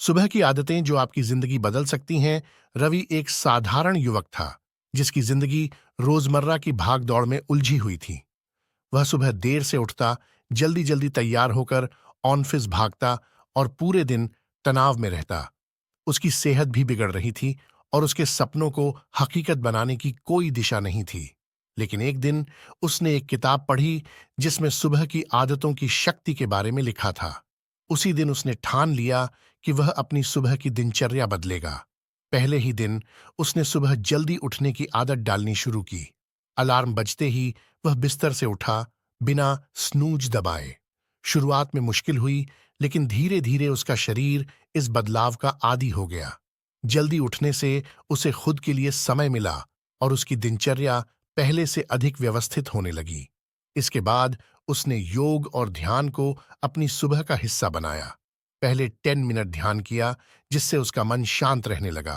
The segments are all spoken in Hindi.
सुबह की आदतें जो आपकी जिंदगी बदल सकती हैं। रवि एक साधारण युवक था जिसकी जिंदगी रोजमर्रा की भाग दौड़ में उलझी हुई थी। वह सुबह देर से उठता, जल्दी जल्दी तैयार होकर ऑफिस भागता और पूरे दिन तनाव में रहता। उसकी सेहत भी बिगड़ रही थी और उसके सपनों को हकीकत बनाने की कोई दिशा नहीं थी। लेकिन एक दिन उसने एक किताब पढ़ी जिसमें सुबह की आदतों की शक्ति के बारे में लिखा था। उसी दिन उसने ठान लिया कि वह अपनी सुबह की दिनचर्या बदलेगा। पहले ही दिन उसने सुबह जल्दी उठने की आदत डालनी शुरू की। अलार्म बजते ही वह बिस्तर से उठा, बिना स्नूज दबाए। शुरुआत में मुश्किल हुई, लेकिन धीरे धीरे उसका शरीर इस बदलाव का आदी हो गया। जल्दी उठने से उसे खुद के लिए समय मिला और उसकी दिनचर्या पहले से अधिक व्यवस्थित होने लगी। इसके बाद उसने योग और ध्यान को अपनी सुबह का हिस्सा बनाया। पहले 10 मिनट ध्यान किया, जिससे उसका मन शांत रहने लगा।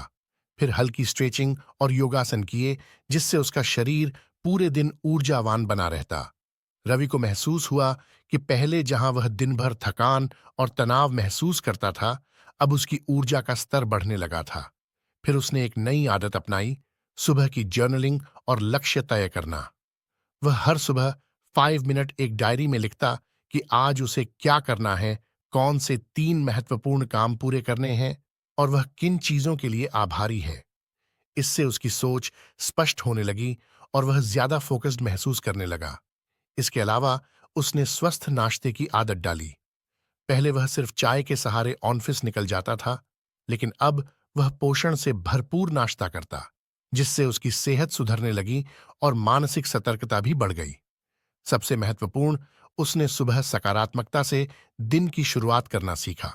फिर हल्की स्ट्रेचिंग और योगासन किए, जिससे उसका शरीर पूरे दिन ऊर्जावान बना रहता। रवि को महसूस हुआ कि पहले जहां वह दिन भर थकान और तनाव महसूस करता था, अब उसकी ऊर्जा का स्तर बढ़ने लगा था। फिर उसने एक नई आदत अपनाई, सुबह की जर्नलिंग और लक्ष्य तय करना। वह हर सुबह 5 मिनट एक डायरी में लिखता कि आज उसे क्या करना है, कौन से 3 महत्वपूर्ण काम पूरे करने हैं और वह किन चीजों के लिए आभारी है। इससे उसकी सोच स्पष्ट होने लगी और वह ज्यादा फोकस्ड महसूस करने लगा। इसके अलावा उसने स्वस्थ नाश्ते की आदत डाली। पहले वह सिर्फ चाय के सहारे ऑफिस निकल जाता था, लेकिन अब वह पोषण से भरपूर नाश्ता करता, जिससे उसकी सेहत सुधरने लगी और मानसिक सतर्कता भी बढ़ गई। सबसे महत्वपूर्ण, उसने सुबह सकारात्मकता से दिन की शुरुआत करना सीखा।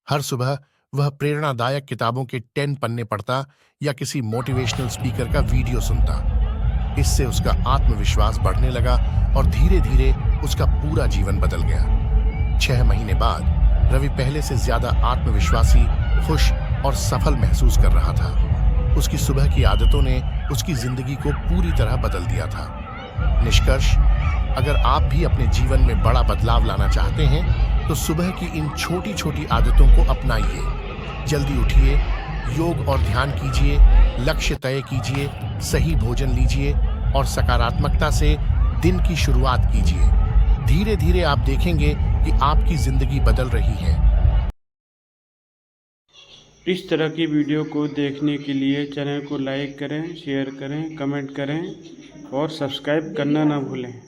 हर सुबह वह प्रेरणादायक किताबों के 10 पन्ने पढ़ता या किसी मोटिवेशनल स्पीकर का वीडियो सुनता। इससे उसका आत्मविश्वास बढ़ने लगा और धीरे धीरे उसका पूरा जीवन बदल गया। 6 महीने बाद रवि पहले से ज्यादा आत्मविश्वासी, खुश और सफल महसूस कर रहा था। उसकी सुबह की आदतों ने उसकी जिंदगी को पूरी तरह बदल दिया था। निष्कर्ष, अगर आप भी अपने जीवन में बड़ा बदलाव लाना चाहते हैं तो सुबह की इन छोटी छोटी आदतों को अपनाइए। जल्दी उठिए, योग और ध्यान कीजिए, लक्ष्य तय कीजिए, सही भोजन लीजिए और सकारात्मकता से दिन की शुरुआत कीजिए। धीरे धीरे आप देखेंगे कि आपकी जिंदगी बदल रही है। इस तरह की वीडियो को देखने के लिए चैनल को लाइक करें, शेयर करें, कमेंट करें और सब्सक्राइब करना ना भूलें।